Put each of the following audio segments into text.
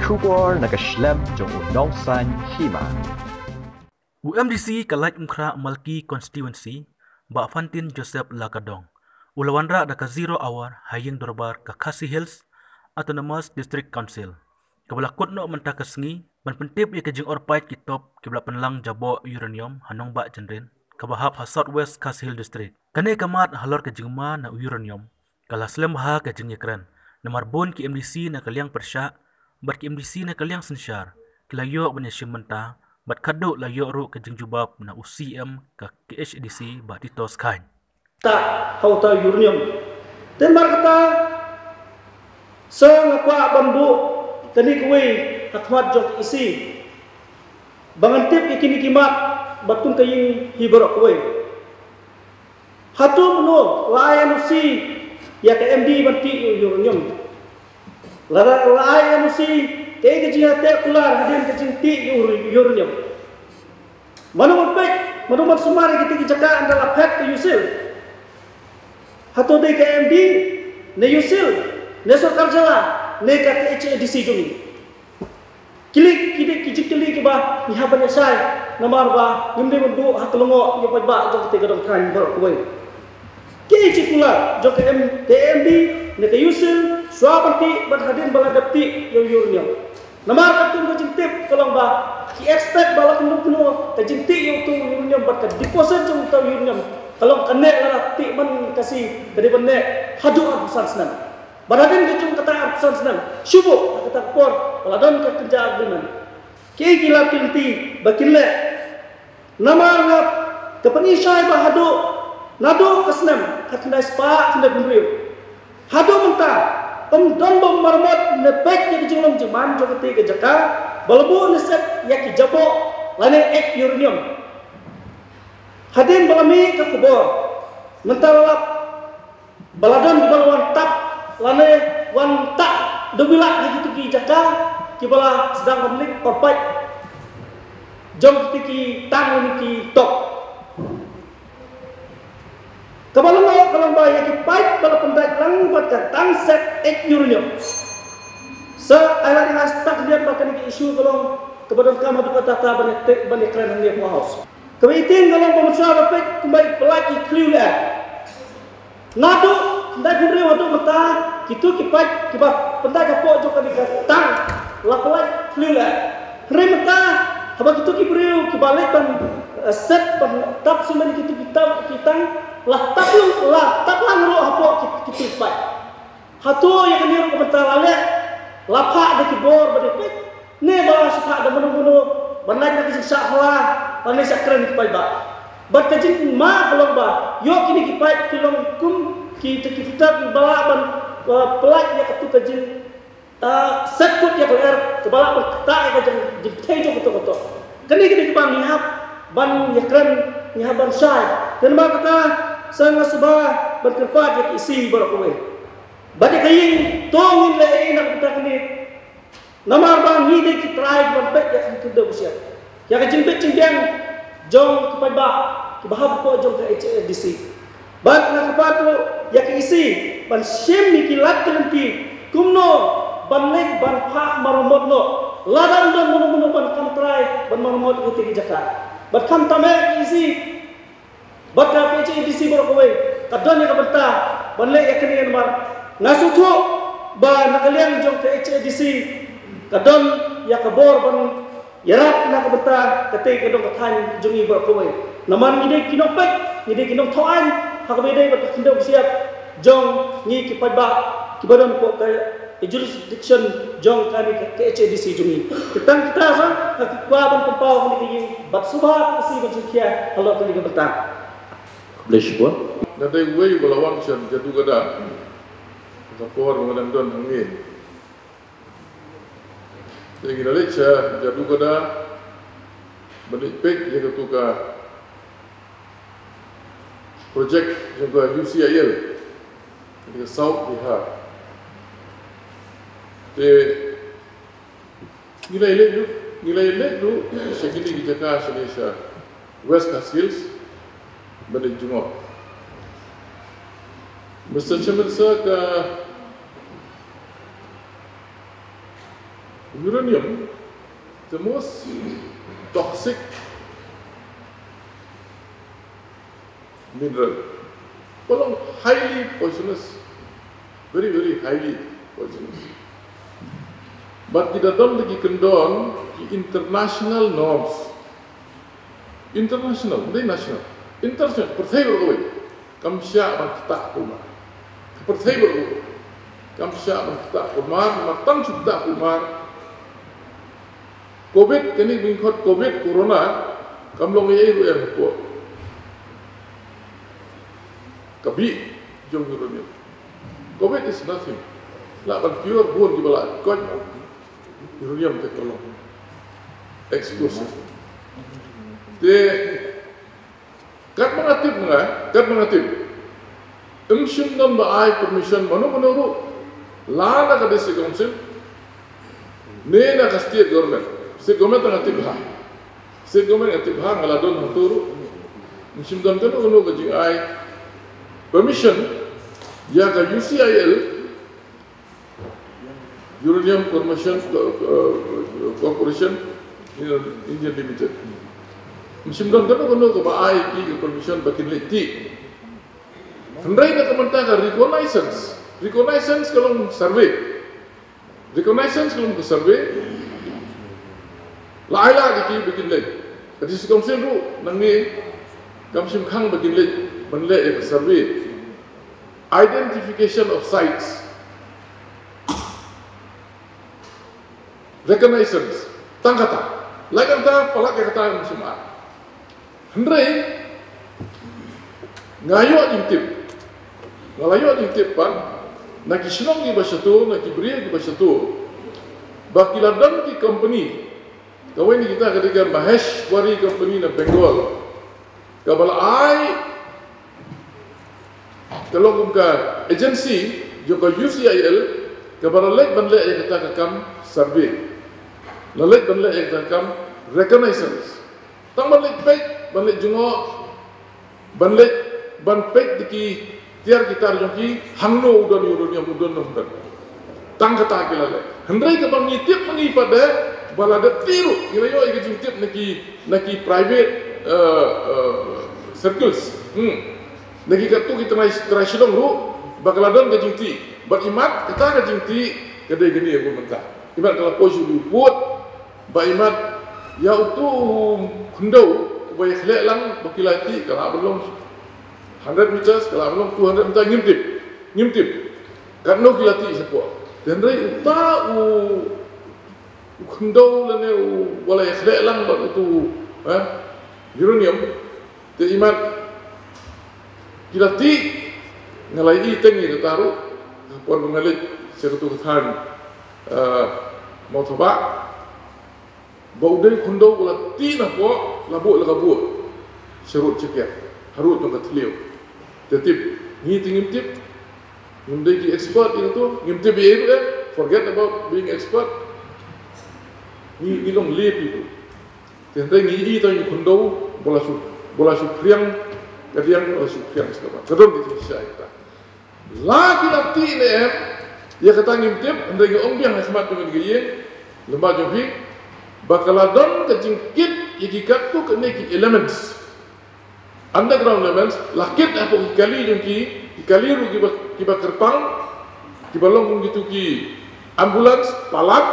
Kubor nakaslem jong unong san hima. UMDC kalait umkra Malki constituency ba Fantin Joseph Lakadong. Ulawanra da ka 0 hour haying dorbar ka Khasi Hills Autonomous District Council. Kabalakot no manta kasngi ban pentip ya kajing orpait kitop kibla penlang jabo uranium hanong ba jenren kabahap ha Southwest Khasi Hill District. Kane kamat halor kajing ma na uranium kala slem ha kajing yakran. Namar bon ki MDC na kalyang persya bat ki MDC na kalyang sensyar kilayo banyasim menta bat kado layo ro kajing jubab na UCM ka KHDC ba titos kain. Tak hauta uranium. Tembar kata sang apa bambu tani kuwi hakmat jok isi. Bangantip ikini kimat batun kaying hibarok kuwi. Hatu menu layan usi ya ke MD banti uranium. Layan usi kaya kajing te kular hadin kajing ti uranium. Manumat sumari kita jaka adalah pet ke yusil. Hatu de KMD ne yusil ne sarkar jala ne ka HDC jumi. Kili ke ba ni haban yasai namar ba nimde mundu hatlongo ye ba jo te gadong kan ber kuwe. Ki cikula jo KMD ne ka yusil swapati ban hadin baladapti yo uranium. Namar katun ko jintip kolong ba ki expect balak nuno ka jinti yo tu uranium bat ka deposit jong ta uranium. Kalau kena lah tik man kasih dari benda hadu pesan senang. Baradin kecung kata pesan senang. Syubuk kata por. Baladon ke kerja agreement. Kei gila kinti bakin le. Nama ngap kepenisai bah hadu. Nado kesenam kata spa kena gumriu. Hadu mentah. Don bom marmot nepek je kecung long jeman jo keti ke jaka. Balabu neset yaki jabo lane ek uranium. Hadin balami ke kubur. Mentalap baladon di balawan tap lane wan tak dobila gitu ki jaka ki bala sedang memlik orpai jom tiki tang ki tok. Kabalang kalau bayar ki pipe bala pendak lang buat ka tang set ek uranium. Alat yang astak dia bahkan ki isu kalau kebadan kamu tu kata bani keren ni house. Kemudian kalau pemerintah dapat kembali pelaki clear lah. Nado dah guna waktu mata itu kipat kibat pendai kapok juga di tang lapalai clear lah. Hari mata apa itu kiberiu kibalik dan set tap semen itu kita lah tap ngro apa kita kipat. Hatu yang kini pemerintah lalek lapak di kibor berdepek. Ne bawa sepak dan menu banai nak kisah lah. Pandai sakran kipai ba. Bat kajin ma belum ba. Yo kini kipai kilong kum kita bawa ban pelak ya katu kajin sekut ya kelar kebala berketak ya kajin jiptai jo betul. Kini kibang nihap ban yakran nihaban syai. Dan ba kata sang subah berkepat ya isi barakowe. Bat kayin tongin le nak kita kini. Namar bang ni de kitrai ban pek ya kita busiap. Ya kejimpit cingkian jong kepada ba kibahab ko jong ke HDC. Bat na kapatu ya ke isi ban shem ni kilat kelenti kumno ban leg ban pa maromot no ladang don mono ban kamtrai ban maromot uti ki jaka. Bat kam tame isi bat ka HDC borokowe kadon ya kabenta ban leg ya kini mar ngasutu ba nakalian jong ke HDC kadon ya kabor ban yarap nak beta ketik kedong kathan jungi berkowe. Naman ide kinopek, ide kinong thoan, hakabede bat kindong siap jong ni kipadba kibadon ko ka jurisdiction jong kami ke HDC jungi. Kita sa hakikwa pampaw ni kini bat subha kasi berjukia Allah kali beta. Bless you. Nanti gue balawang siya jatuh kada. Kapor mengadang don hangin. Jadi kita lihat jadu kada menipik yang ketuka projek juga UCIL di South Bihar. Nilai itu segini di Jakarta Indonesia West Khasi Hills balik Jumlah. Mr. Chairman sir uranium, the most toxic mineral, well, highly poisonous, very, very highly poisonous. But kita don't lagi condone the international norms. International, hindi national. International, perthayber ko kam siya man kita kumar. Perthayber ko kam siya man kita kumar, matang kita kumar. COVID, kini bingkot COVID, corona, kam long iay ruya po. Kabi, jom uranium. COVID is nothing. Laban pure buon di bala kod uranium technology. Explosive. De kat mengatip. Engshun dan baai permission manu lana ka desi council ne na ka state government. State government ngatip ha. State government ngatip ha ngaladon hanturu. Engshun dan ka no ka jing ai permission ya ka UCIL Uranium Corporation Indian Limited. Musim dan kono ko baai ki permission bakin leti. Hendai na kamanta ka reconnaissance. Reconnaissance kalong survey. Reconnaissance kalong survey. Laila ki bakin leti. Kadi si komsen ru nangi kamsim khang bakin leti banle ek survey. Identification of sites. Reconnaissance. Tangkata. Lagan ta palak kata musim a. Hendai ngayo intip, ngalayo intip pan, nak isinong di basatu, nak ibria di basatu, bakiladang di company, kawin kita ketika Maheshwari company na Bengal, kabala ai, kalau kumka agency, joko UCIL, kabala lek banle yang kita kakam survey, lalek banle yang kita kakam reconnaissance, tang banle pek. Banlek jengok, banlek banpek diki tiar kita jongki hangno udan uranium udan nomdan. Tang kata kita le. Hendai ke bang ngitip mengi pada balada tiru. Kira yo ikut ngitip naki private circles. Naki katu kita try sidong ru bakaladan ke jingti. Berimat kita ke jingti kedai gini aku mentah. Imat kalau poju buat berimat ya utu hendau. Baik lek lang bakilati kalau belum 100 meters kalau belum 200 meter ngimtip kan no kilati siapa dan rai uta kundau lane wala lek lang ba itu uranium te imat kilati ngalai tengi taru pon mengalit serutu khan mau coba bau dari kundau wala tina po labu lagabu serut cekiat harut tong katliu tetip ngitip ngimdai ki expert itu ngimtip itu forget about being expert ni long lep itu tentai ngi itu ni kundau bola su priang kadiang bola su priang sekaba kadon di sisa kita lagi lati ne ya kata ngimtip ndai ngom biang asmat tu ngi lemba jofi bakaladon kejingkit ikikat tu kena ki elements underground elements lakit apa kali jengki kali ru kiba kerpang kiba long gitu ki ambulans palat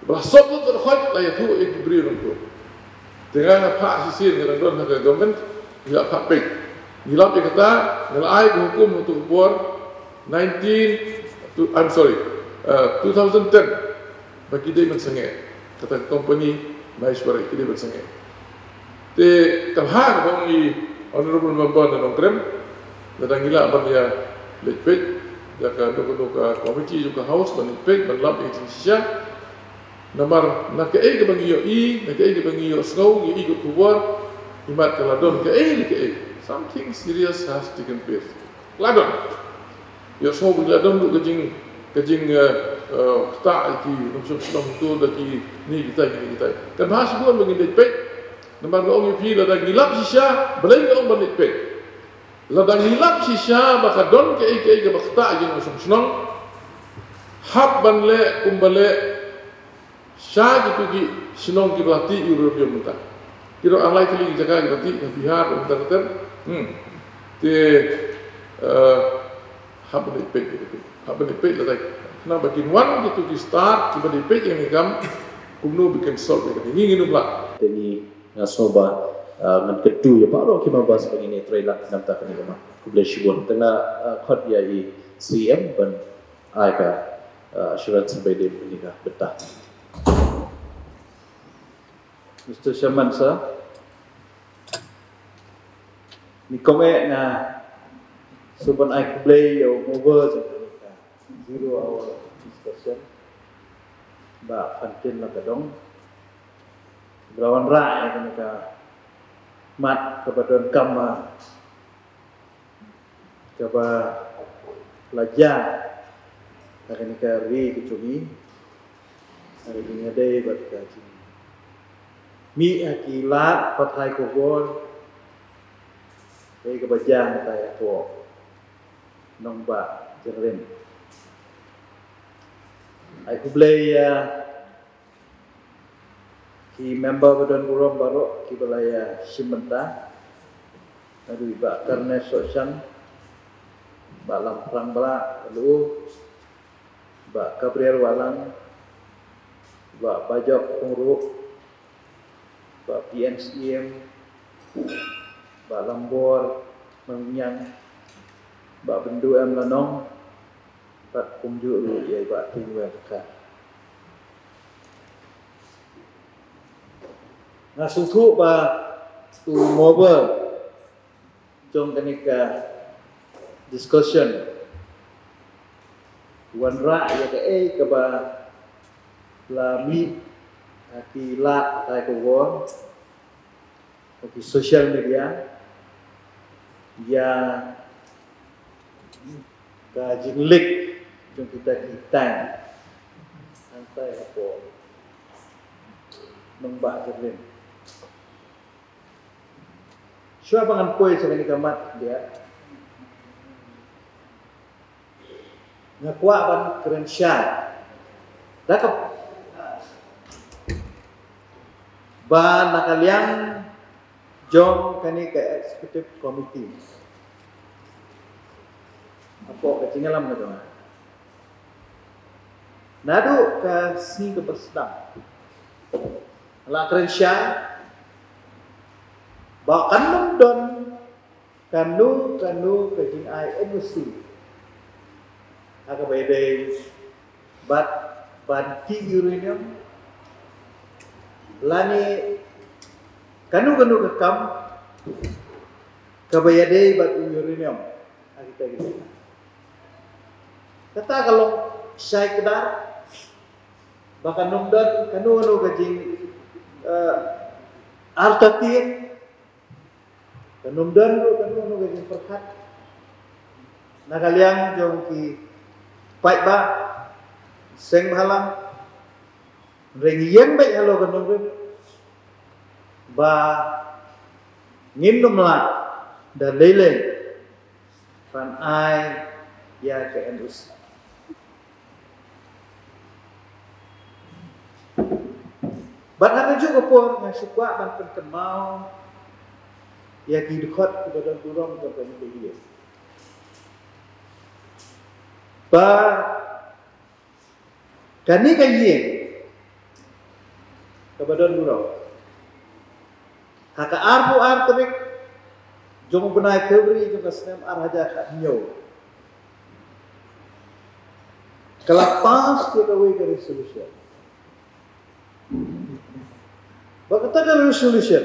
belasop tu terhad layak tu diberi untuk dengan apa sisir dengan don harga government tidak apa pek nilap kata nilai hukum untuk buat 2010 bagi dia mensengat kata company Maheshwari kita bersengai. Te kamhar bang i honorable member dan nongkrem, datang gila abang dia lepet, jaka nuka komiti juga house ban lepet ban lab yang sisa. Namar nak ke bang iyo nak ke bang iyo snow i ikut keluar imat kaladon ke something serious has taken place. Ladon, yo snow ladon lu kejing kita iki nusuk sedang tu lagi ni kita kan bahas bukan begini pek nampak orang pi ladang ngilap sisa belai orang bandit pek ladang ngilap sisa bakadon ke bakta iki nusuk senang hab banle kumbale Syah gitu ki sinong ki belati European muta. Kira alai kali jaga ki belati Bihar muta. Te hab ni pek gitu. Hab ni pek lah. Nah bagian wan gitu ki start ki badi pek yang ikam kumno bikin solve gitu. Ini nginu pula. Ini ngasoba ngan kedu ya baru kita bahas begini trailer nam tak ni mah. Kublai shibun tengah khot ya i CM ban ai ka assurance sampai dia menikah betah. Mr. Shaman sir, ni komen na suban ai kublai yo over sebenarnya 0 hour discussion ba fantin la kadong berawan rai ka mat kepada kama kaba pelajar akan kari kecumi hari ini ada buat kaji mi akilat patai kobol dari kebajang tay aku nombak jerin aku beli ki member badan buram baru ki balaya simenta aduh ba karena sosial ba lamprang bala lalu ba kabriel walang ba pajak penguruk ba PNCM ba lambor mengyang ba bendu am lanong pat kumju lu ya ba tingwe ka ngasuthu ba tu mobile jong kanika discussion wan ra ya ke ba la mi ati la tai ko won di social media ya ka jinglik jong kita antai ko nombak jerin Syua bangan koi sebenarnya kamat dia ngakwa ban keren syah dakap ba nakaliang jom kani ke executive committee apa ketinggalan gitu nadu ke si ke bersedang la keren syah ba kanum don kanu kejing ai emosi aga bede bat banti uranium lani kanu kekam kabayade bat uranium kita gitu kata kalau saya kedar bahkan nomdon kanu kejing artatir kanumdan kanu kejing perkat nakaliang jong ki pai ba seng halang reng yen bai halo kanum ba ngindum la da lele pan ai ya ke endus bat hata juga pun ngasukwa ban perkemau ya ki dekat kepada burung kepada dia ba kani kaye kepada burung kakak arbu artrik jom benai kebri jom kasnem arhaja khnyo kelapas kita we ke resolution bakata ke resolution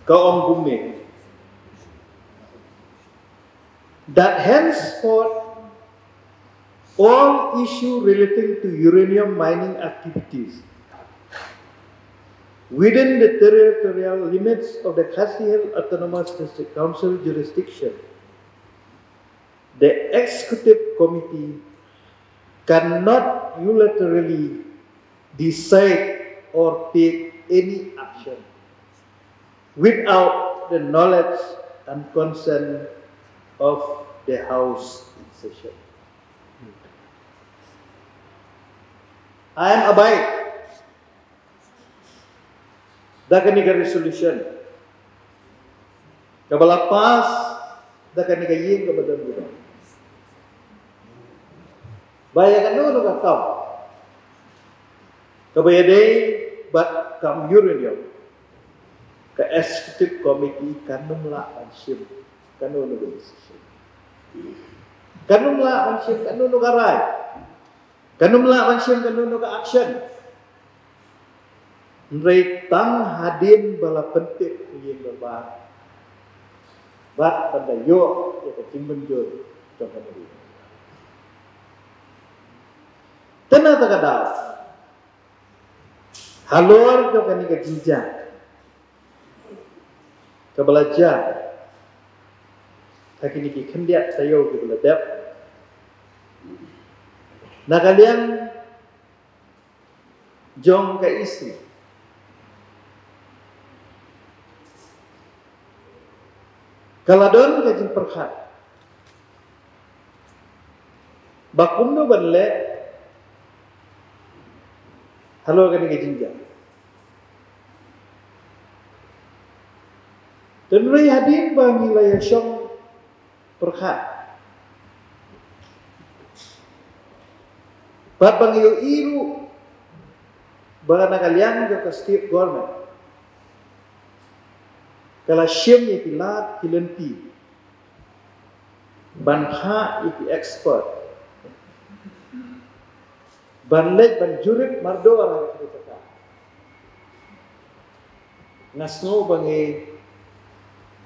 kaum bumi that henceforth all issue relating to uranium mining activities within the territorial limits of the Khasi Hills Autonomous District Council jurisdiction, the executive committee cannot unilaterally decide or take any action without the knowledge and consent of the House in session. I am abide. Dakan ni resolution. Kabala pas dakan ni yin ka badan kita. Bayakan no ka kam. Kabayade bat kam yurin ka executive committee kanumla anship kanunu decision. Kanumla anship kanunu karai. Kanumla anship kanunu ka action. Reitang hadin bala pentik yin berbar. Bat pada yo ya ka timbenjur contoh ini. Tenang tak ada. Halor jo kani ka jinjang. Ka belajar. Takini ki kendiat tayo ki belajar. Nak kalian jong ka istri. Kaladon ka jin perhat. Bakum no banle halo kani ka jinjang. Tenui hadin bangi laya syong perhat. Bat bangi iru bana kalian jo ka state government. Kalau syem yang kilat kilenti, banha itu expert, banlek banjurit mardo orang kita cakap. Nasno bangi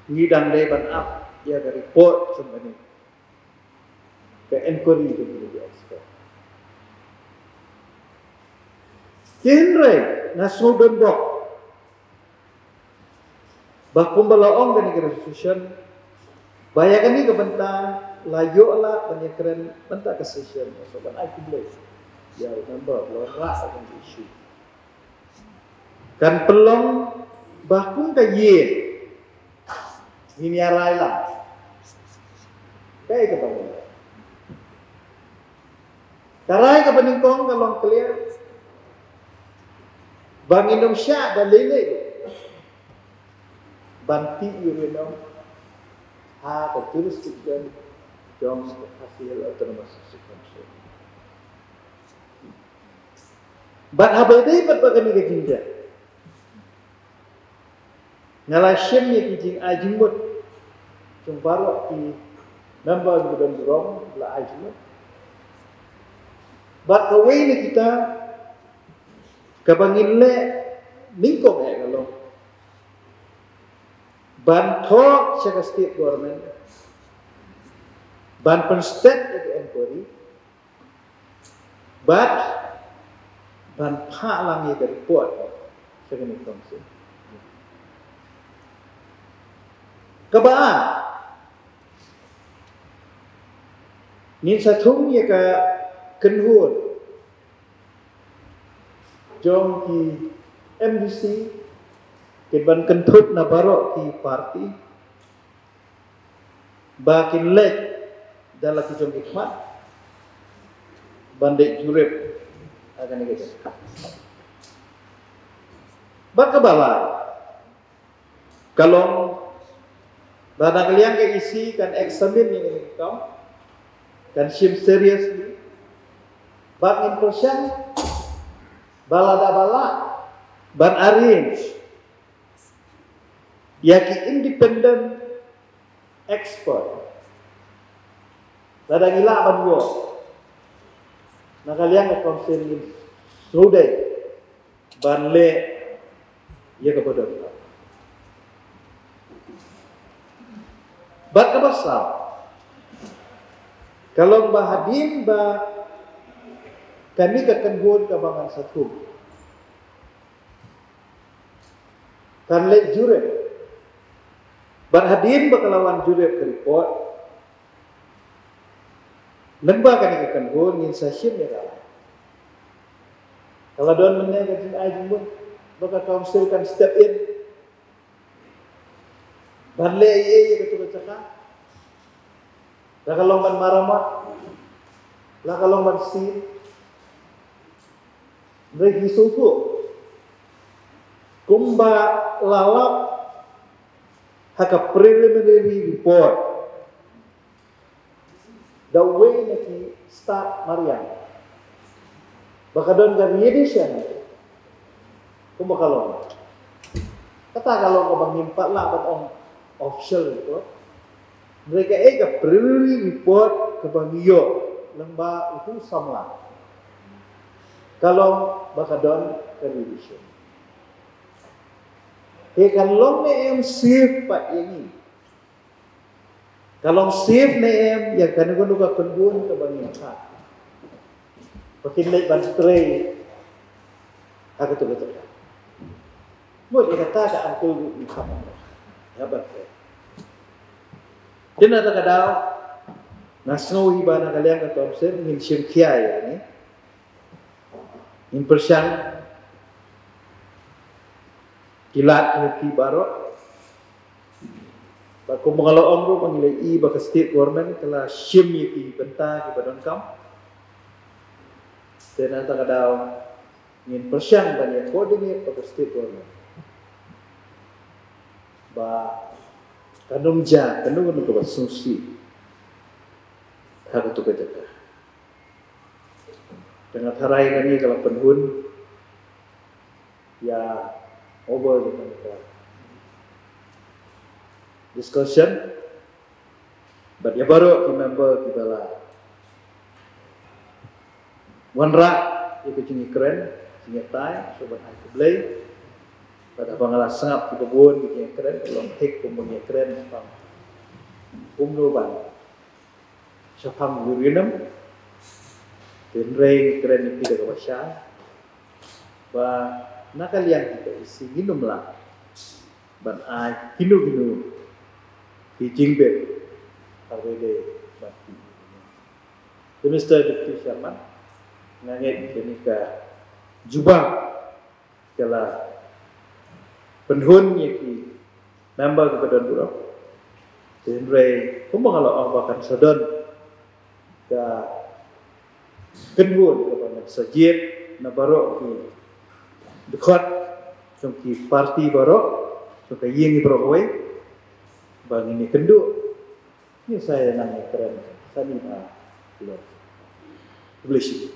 ngidang dai ban up ya dari report sebenarnya ke inquiry itu jadi expert. Kenre nasno bembok. Bakum balaong dan resolution bayakan ni kebentang layo lah penyekren bentak ke session so ban I publish ya remember lorak akan isu kan pelong bakum ka ye ini arai lah kayak ke bangun karai ke peningkong kalong clear Bang Indonesia dan lele banti yurinong ha ke jurisdiction jong hasil autonomous council. Bat habade bat bagani ke jinja. Ngala syem ye kijing ajimut. Jong baru ki member gudang durong la ajimut. Bat kawai ni kita kabangin le ningkong kalau ban talk sa state government, ban pen state inquiry, but ban pa lang yung report sa ganitong council. Kabaan, nin sa thung yung ka kenhur, jong ki MDC, Kiban kentut na baro ki party bakin lek dalam kijong ikmat bandek jurip akan gitu. Bakabala kalau badang kalian ke isi kan examine ini kau kan sim seriously bak impression balada bala ban arrange yaki independent expert. Lada gila ban gua. Nak kalian ke konsil ni sudah ban le ya kepada kita. Bat ke besar. Kalau bahadim ba kami akan buat kebangan satu. Kan le jure berhadir berkelawan jurip ke report lembah kan ikan gon ngin session ya kalah kalau don mennya kajin ajun baka council kan step in barle ye ketu cakap la kalong ban maramat la kalong ban sin Regi suku kumba lalap haka preliminary report the way naki start Mariam bakadon kan yedisha kumba kalong kata kalau kabang nimpat lah on official itu mereka ega preliminary report kabang iyo lembah itu sama kalau bakadon kan yedisha kalau em safe pak ini, kalau safe em yang kan guna ka kendun ke bangin ka, pakin lek ban spray, aku tu betul. Buat dia kata ka angkul ikam, ya betul. Dina tak ada, nasno ibana kalian ka tomser ngin sim kiai ni, impersian. Kilat ngerti barok bako mengaloong ro pangilai baka state government telah shim yaki benta ki badan kam dan anta kadau ngin persiang banyak koordinate baka state government ba kanung ko basungsi hak tu kata dengan harai kami kalau penhun ya over the discussion, but ya baru remember kita lah. Wanra itu cini keren, cini tay, sobat aku beli. Pada bangala sangap di kebun cini keren, kalau hek pembunya keren, pam pumluban, siapam yurinam, tenreng keren itu tidak kebasya, bah nakalian kita isi minum lah ban ai hinu di jingbet arwede bati Mr. Deputy Chairman nangit kenika jubah kala penhun yaki member kepada bureau tenrei kumangalo ang bakan sadon ka kenhun kepada sajid na baro ki dekat sungki parti baru suka yengi berowai bang ini kenduk ini saya nanya keren saya ni mah belum boleh sih